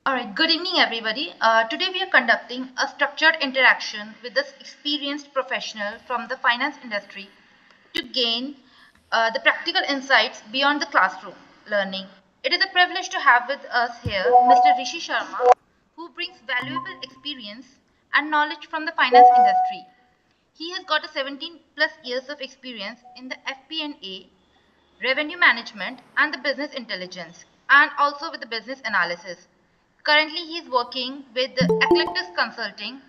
All right, good evening, everybody. Today we are conducting a structured interaction with this experienced professional from the finance industry to gain the practical insights beyond the classroom learning. It is a privilege to have with us here Mr. Rishi Sharma, who brings valuable experience and knowledge from the finance industry. He has got a 17 plus years of experience in the FP&A, revenue management, and the business intelligence, and also with the business analysis. Currently, he is working with the Eclectus Consulting.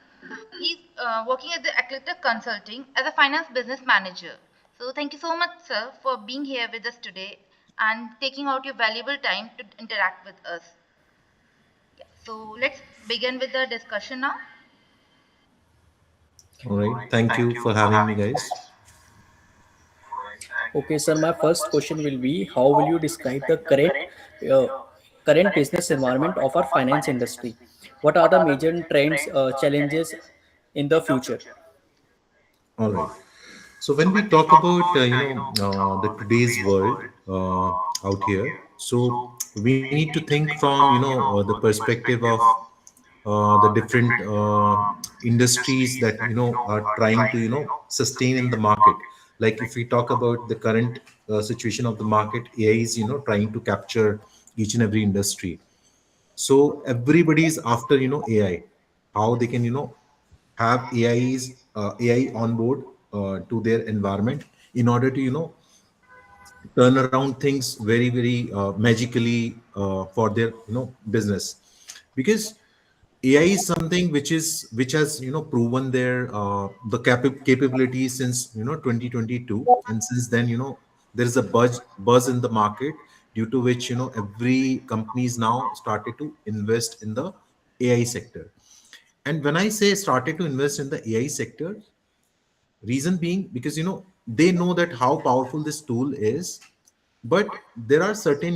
He's working at the Eclectus Consulting as a finance business manager. So, thank you so much, sir, for being here with us today and taking out your valuable time to interact with us. Yeah. So, let's begin with the discussion now. All right. Thank you for having me, guys. Okay, sir, my first question will be how will you describe the uh, current business environment of our finance industry? What are the major trends, challenges in the future? All right. So when we talk about the today's world out here, so we need to think from the perspective of the different industries that are trying to sustain in the market. Like if we talk about the current situation of the market, AI is trying to capture each and every industry. So everybody is after AI, how they can have AI on board to their environment in order to turn around things very magically for their business, because AI is something which has proven their the capability since 2022, and since then there is a buzz in the market, due to which every companies now started to invest in the AI sector. And when I say started to invest in the AI sector, reason being because they know that how powerful this tool is, but there are certain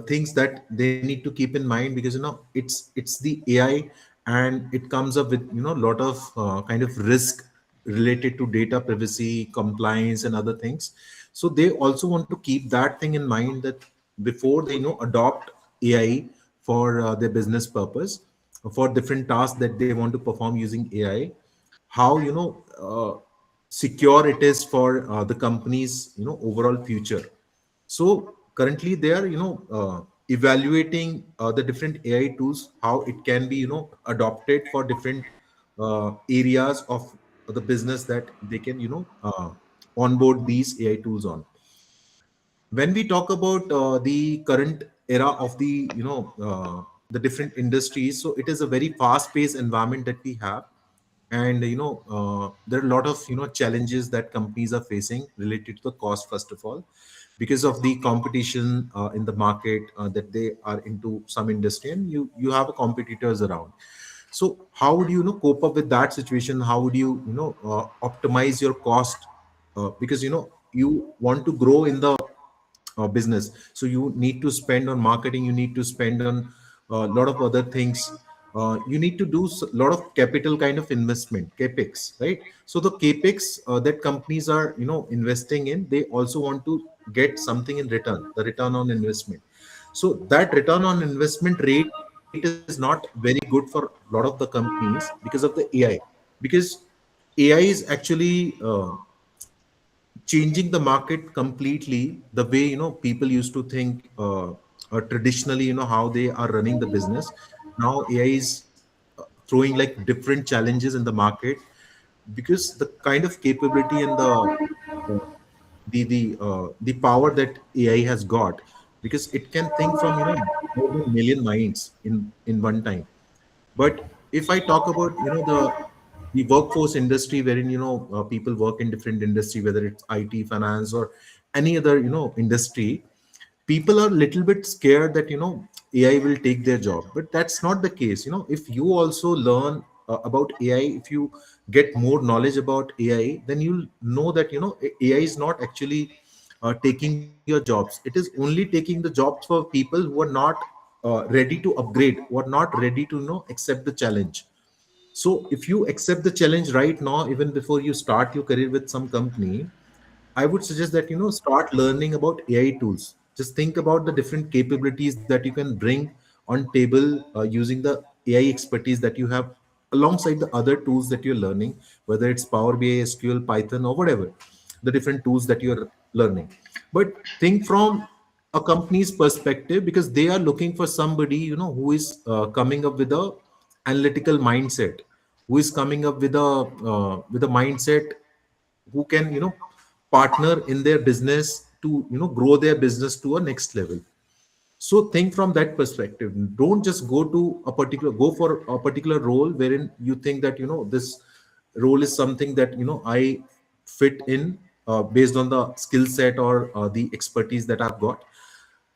things that they need to keep in mind, because it's the AI, and it comes up with a lot of kind of risk related to data privacy, compliance, and other things. So they also want to keep that thing in mind, that before they adopt AI for their business purpose, for different tasks that they want to perform using AI, how secure it is for the company's overall future. So currently they are evaluating the different AI tools, how it can be adopted for different areas of the business that they can onboard these AI tools on. When we talk about the current era of the different industries, so it is a very fast paced environment that we have. And there are a lot of challenges that companies are facing related to the cost, first of all, because of the competition in the market, that they are into some industry, and you have competitors around. So how would you cope up with that situation? How would you optimize your cost? Because you want to grow in the business, so you need to spend on marketing, you need to spend on a lot of other things. You need to do a lot of capital kind of investment, capex, right? So the capex that companies are investing in, they also want to get something in return, the return on investment. So that return on investment rate is not very good for a lot of the companies because of the AI. Because AI is actually changing the market completely, the way people used to think traditionally, how they are running the business. Now AI is throwing like different challenges in the market, because the kind of capability and uh, the power that AI has got, because it can think from more than million minds in one time. But if I talk about the workforce industry, wherein people work in different industry, whether it's IT, finance, or any other industry, people are little bit scared that AI will take their job. But that's not the case. If you also learn about AI, if you get more knowledge about AI, then you'll know that AI is not actually taking your jobs. It is only taking the jobs for people who are not ready to upgrade, who are not ready to accept the challenge. So if you accept the challenge right now, even before you start your career with some company, I would suggest that start learning about AI tools. Just think about the different capabilities that you can bring on table using the AI expertise that you have alongside the other tools that you're learning, whether it's Power BI, SQL, Python, or whatever the different tools that you're learning. But think from a company's perspective, because they are looking for somebody, who is coming up with a analytical mindset, who is coming up with a mindset, who can partner in their business to grow their business to a next level. So think from that perspective. Don't just go for a particular role wherein you think that this role is something that I fit in based on the skill set or the expertise that I've got.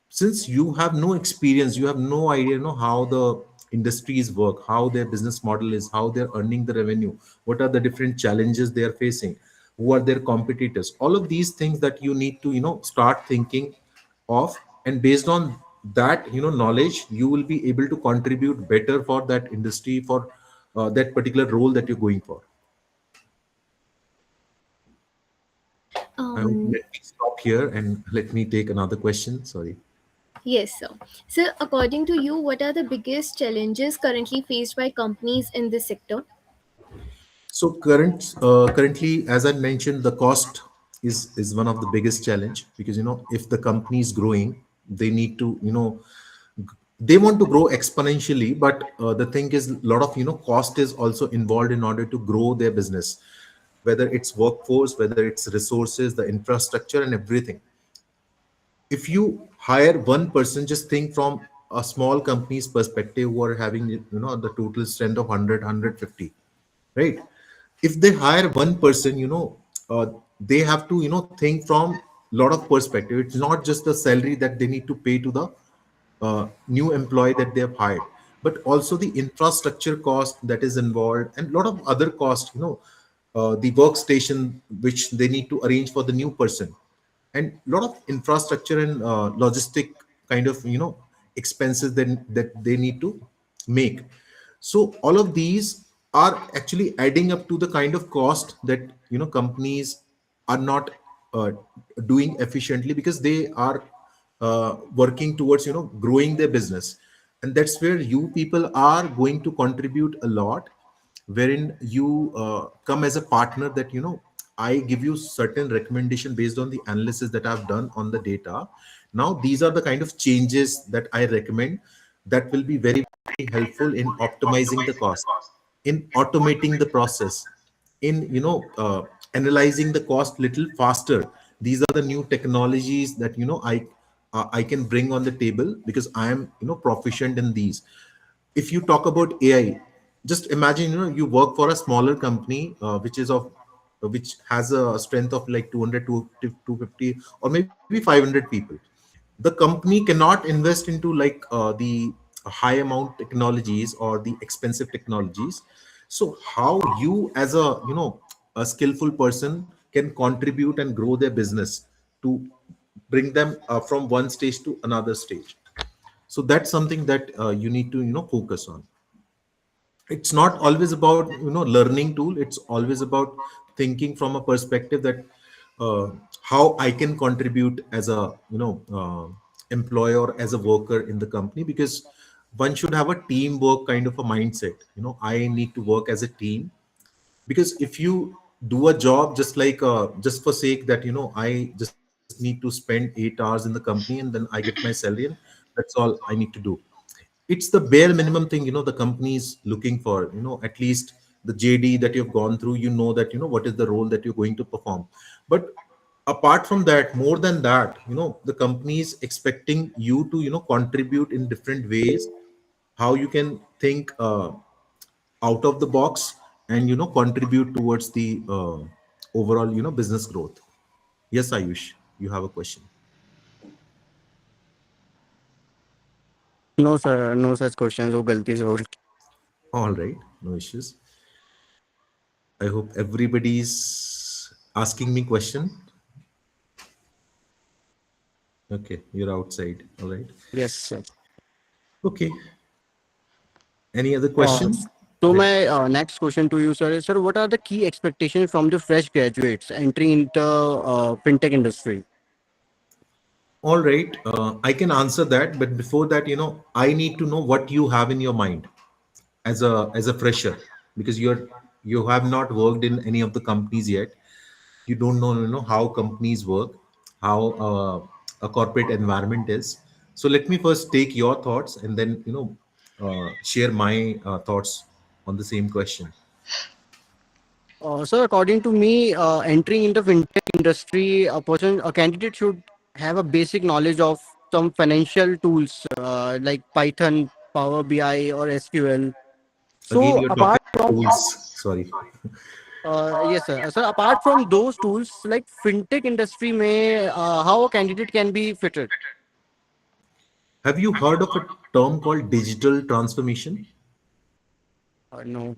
Since you have no experience, you have no idea how the industries work, how their business model is, how they're earning the revenue, what are the different challenges they are facing, who are their competitors, all of these things that you need to start thinking of. And based on that knowledge, you will be able to contribute better for that industry, for that particular role that you're going for. I hope, Um, let me stop here and let me take another question. Sorry. yes, sir. So, according to you, what are the biggest challenges currently faced by companies in this sector? So currently, as I mentioned, the cost is one of the biggest challenge, because if the company is growing, they need to they want to grow exponentially, but the thing is, a lot of cost is also involved in order to grow their business, whether it's workforce, whether it's resources, the infrastructure, and everything. If you hire one person, just think from a small company's perspective, who are having the total strength of 100, right? If they hire one person, they have to think from a lot of perspective. It's not just the salary that they need to pay to the new employee that they have hired, but also the infrastructure cost that is involved, and a lot of other costs, the workstation which they need to arrange for the new person, and a lot of infrastructure and logistic kind of expenses that they need to make. So all of these are actually adding up to the kind of cost that companies are not uh, doing efficiently, because they are working towards growing their business. And that's where you people are going to contribute a lot, wherein you come as a partner, that I give you certain recommendation based on the analysis that I've done on the data. Now these are the kind of changes that I recommend, that will be very, very helpful in optimizing the cost, in automating the process, in analyzing the cost little faster. These are the new technologies that I can bring on the table, because I am proficient in these. If you talk about AI, just imagine you work for a smaller company, which has a strength of like 200 to 250 or maybe 500 people. The company cannot invest into like the high amount technologies or the expensive technologies. So how you, as a skillful person, can contribute and grow their business to bring them from one stage to another stage. So that's something that you need to focus on. It's not always about learning tool. It's always about thinking from a perspective that how I can contribute as a employer, as a worker in the company, because one should have a teamwork kind of a mindset. I need to work as a team, because if you do a job just like just for sake that I just need to spend 8 hours in the company and then I get my salary, and that's all I need to do. It's the bare minimum thing the company is looking for. At least the JD that you've gone through, that what is the role that you're going to perform. But apart from that, more than that, the company is expecting you to contribute in different ways, how you can think out of the box, and contribute towards the overall business growth. Yes, Ayush, you have a question. No, sir, no such questions. वो गलती से हो All right, no issues. I hope everybody's asking me question. Okay, you're outside. All right. Yes, sir. Okay. Any other Uh, question? so Let my next question to you, sir, is, sir, what are the key expectations from the fresh graduates entering into fintech industry? All right, I can answer that, but before that, I need to know what you have in your mind as a fresher, because you have not worked in any of the companies yet. You don't know, how companies work, how a corporate environment is. So let me first take your thoughts, and then share my thoughts on the same question. So according to me, entering into fintech industry, a candidate should have a basic knowledge of some financial tools like Python, Power BI, or SQL. Again, So you're talking apart from tools. Sorry. yes, sir. So apart from those tools, like fintech industry, may how a candidate can be fitted? Have you heard of a term called digital transformation? No.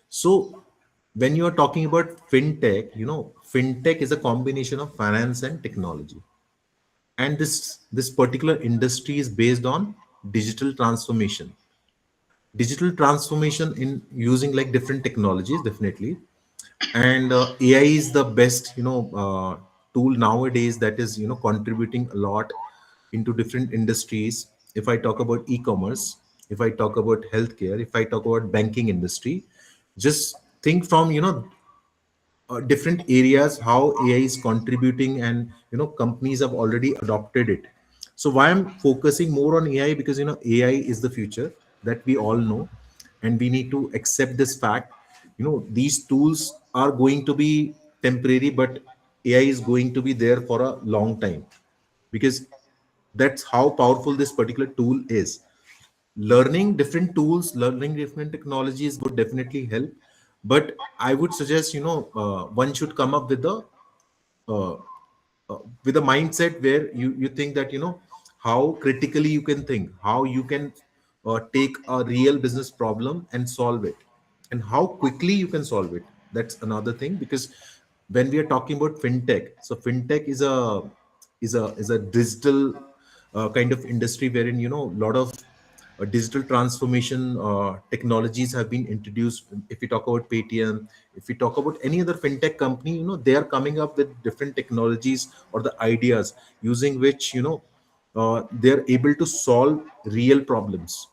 So when you are talking about fintech, fintech is a combination of finance and technology. And this particular industry is based on digital transformation. Digital transformation in using like different technologies, definitely. And AI is the best, tool nowadays that is, contributing a lot into different industries. If I talk about e-commerce, if I talk about healthcare, if I talk about banking industry, just think from, different areas how AI is contributing, and companies have already adopted it. So why I'm focusing more on AI, because AI is the future, that we all know, and we need to accept this fact. These tools are going to be temporary, but AI is going to be there for a long time, because that's how powerful this particular tool is. Learning different tools, learning different technologies would definitely help, but I would suggest, one should come up uh, with a mindset where you think that, how critically you can think, how you can take a real business problem and solve it, and how quickly you can solve it. That's another thing, because when we are talking about fintech, so fintech is a digital kind of industry, wherein a lot of digital transformation technologies have been introduced. If we talk about Paytm, if we talk about any other fintech company, they are coming up with different technologies or the ideas using which, they are able to solve real problems.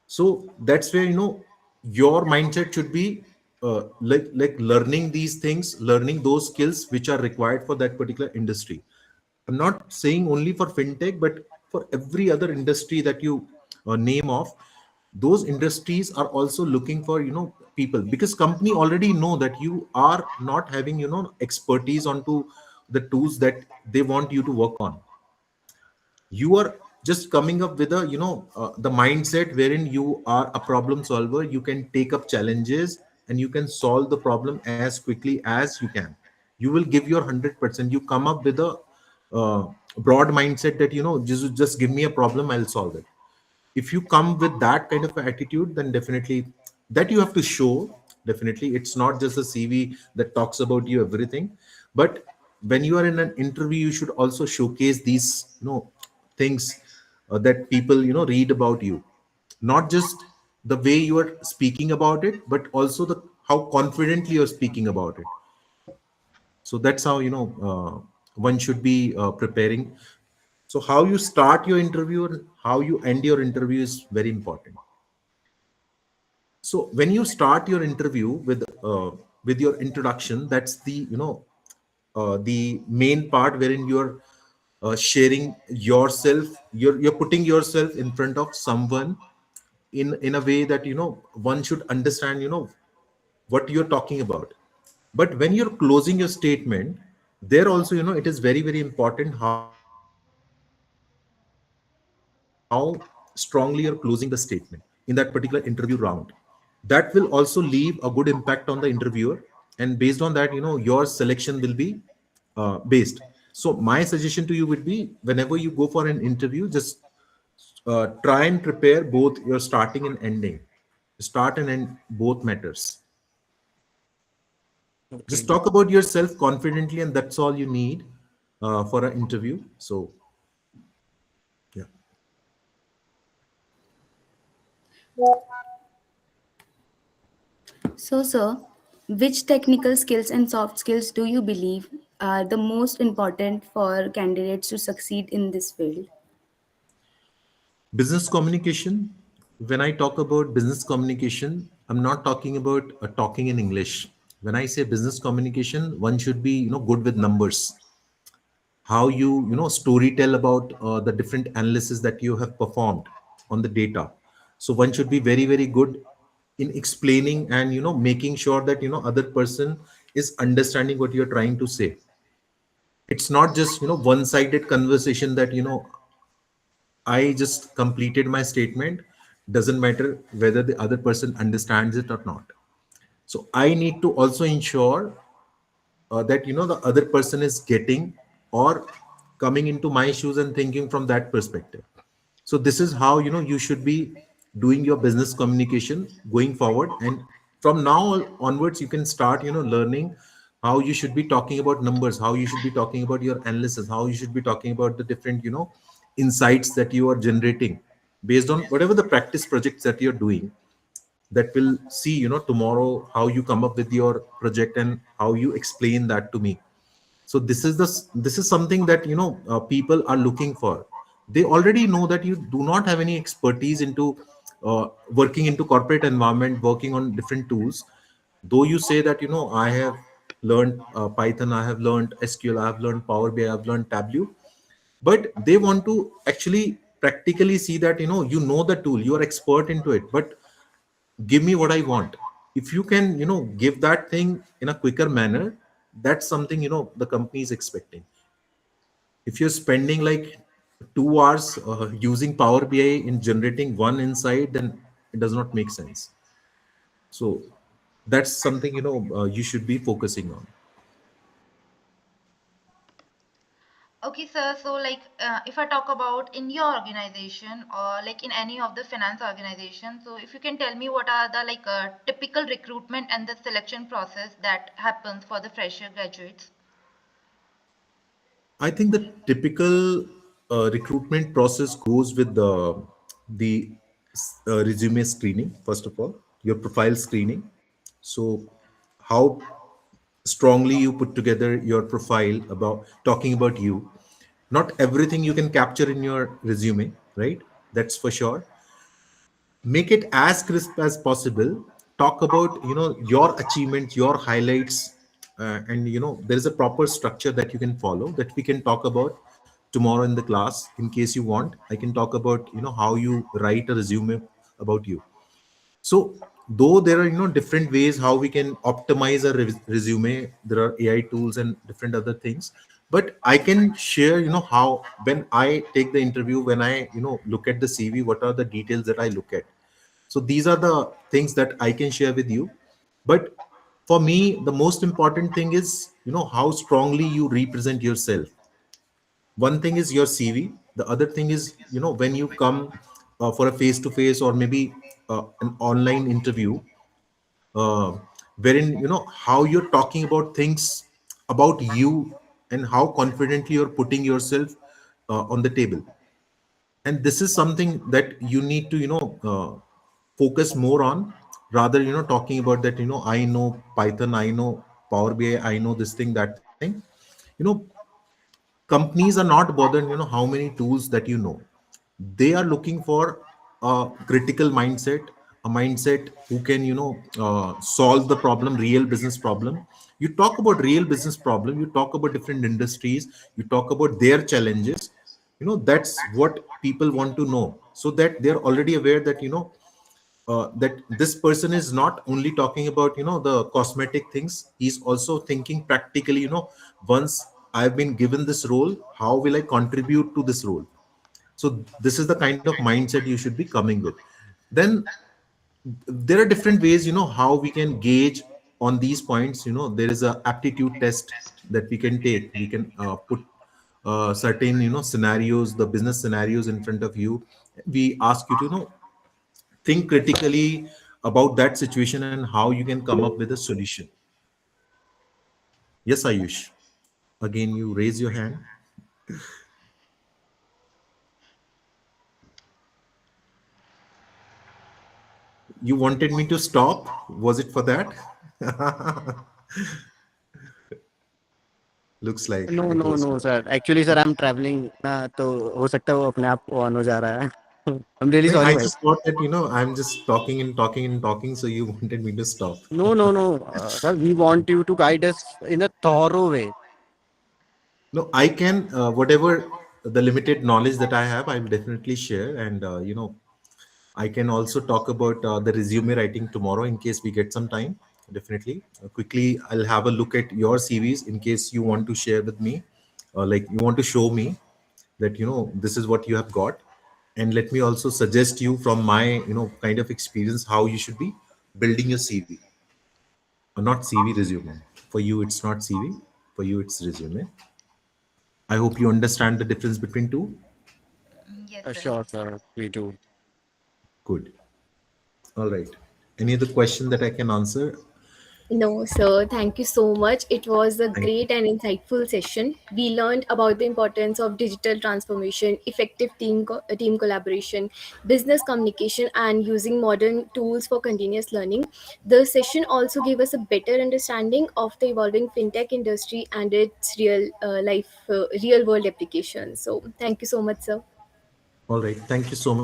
So that's where, your mindset should be like learning these things, learning those skills which are required for that particular industry. I'm not saying only for fintech, but for every other industry that you name off. Those industries are also looking for, people, because company already know that you are not having, expertise onto the tools that they want you to work on. You are just coming up with a, the mindset wherein you are a problem solver. You can take up challenges, and you can solve the problem as quickly as you can. You will give your 100%. You come up with a broad mindset that, just give me a problem, I'll solve it. If you come with that kind of attitude, then definitely that you have to show. Definitely it's not just a CV that talks about you everything, but when you are in an interview, you should also showcase these, things that people, read about you. Not just the way you are speaking about it, but also the how confidently you're speaking about it. So that's how, one should be preparing. So how you start your interview and how you end your interview is very important. So when you start your interview with your introduction, that's the, the main part wherein you're sharing yourself. You're putting yourself in front of someone in a way that, one should understand, what you're talking about. But when you're closing your statement, there also, it is very very important how strongly you're closing the statement in that particular interview round. That will also leave a good impact on the interviewer, and based on that, your selection will be based. So my suggestion to you would be, whenever you go for an interview, just try and prepare both your starting and ending. Start and end both matters. Just Okay. talk about yourself confidently, and that's all you need for an interview. So yeah. So, sir, which technical skills and soft skills do you believe are the most important for candidates to succeed in this field? Business communication. When I talk about business communication, I'm not talking about talking in English. When I say business communication, one should be good with numbers, how you story tell about the different analysis that you have performed on the data. So one should be very very good in explaining and making sure that other person is understanding what you're trying to say. It's not just one sided conversation that I just completed my statement. Doesn't matter whether the other person understands it or not. So I need to also ensure that the other person is getting or coming into my shoes and thinking from that perspective. So this is how you should be doing your business communication going forward. And from now onwards, you can start learning how you should be talking about numbers, how you should be talking about your analysis, how you should be talking about the different insights that you are generating based on whatever the practice projects that you're doing. That will see tomorrow how you come up with your project and how you explain that to me. So this is something that people are looking for. They already know that you do not have any expertise into working into corporate environment, working on different tools. Though you say that I have learned Python, I have learned SQL, I have learned Power BI, I have learned Tableau, but they want to actually practically see that you know the tool, you are expert into it, but give me what I want. If you can give that thing in a quicker manner, that's something the company is expecting. If you're spending like 2 hours using Power BI in generating one insight, then it does not make sense. So that's something you should be focusing on. Okay, sir. So, like, if I talk about in your organization or like in any of the finance organization, so if you can tell me what are the like typical recruitment and the selection process that happens for the fresher graduates. I think the typical recruitment process goes with the resume screening. First of all, your profile screening. So, how strongly you put together your profile about talking about you. Not everything you can capture in your resume, right? That's for sure. Make it as crisp as possible. Talk about your achievements, your highlights, and there is a proper structure that you can follow that we can talk about tomorrow in the class. In case you want, I can talk about how you write a resume about you. So though there are different ways how we can optimize a resume, there are AI tools and different other things. But I can share how when I take the interview, when I look at the CV, what are the details that I look at. So these are the things that I can share with you. But for me, the most important thing is how strongly you represent yourself. One thing is your CV. The other thing is when you come for a face to face or maybe an online interview, uh, wherein how you're talking about things about you and how confidently you're putting yourself on the table. And this is something that you need to focus more on, rather talking about that I know Python, I know Power BI, I know this thing, that thing. you know Companies are not bothered how many tools that they are looking for a critical mindset, a mindset who can solve the problem, real business problem. You talk about real business problem, you talk about different industries, you talk about their challenges. That's what people want to know, so that they're already aware that that this person is not only talking about the cosmetic things, he's also thinking practically. Once I've been given this role, how will I contribute to this role? So this is the kind of mindset you should be coming with. Then there are different ways how we can gauge on these points. There is a aptitude test that we can take. We can put certain scenarios, the business scenarios in front of you. We ask you to think critically about that situation and how you can come up with a solution. Yes, Ayush, again you raise your hand. You wanted me to stop, was it for that? looks No, like no, it no, was. sir. Actually, sir, I'm traveling ना तो हो सकता है वो अपने आप on हो जा रहा है. I'm really No, sorry, I भाई. just thought that, I'm just talking and talking and talking, so you wanted me to stop. No, no, no. Sir, we want you to guide us in a thorough way. No, I can, whatever the limited knowledge that I have, I will definitely share. And, I can also talk about the resume writing tomorrow in case we get some time. Definitely. Quickly, I'll have a look at your CVs in case you want to share with me, or like you want to show me that, this is what you have got. And let me also suggest you from my, kind of experience, how you should be building your CV. Not CV, resume. For you, it's not CV. For you, it's resume. I hope you understand the difference between two. Yes, sir. Sure, sir. We do. Good. All right. Any other question that I can answer? No, sir. Thank you so much. It was a Thank you. great and insightful session. We learned about the importance of digital transformation, effective team collaboration, business communication, and using modern tools for continuous learning. The session also gave us a better understanding of the evolving fintech industry and its real world applications. So, thank you so much, sir. All right. Thank you so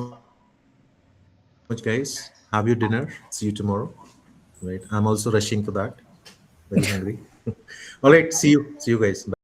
much, guys. Have your dinner. See you tomorrow. Right. I'm also rushing for that. Very hungry. All right. See you. See you guys. Bye.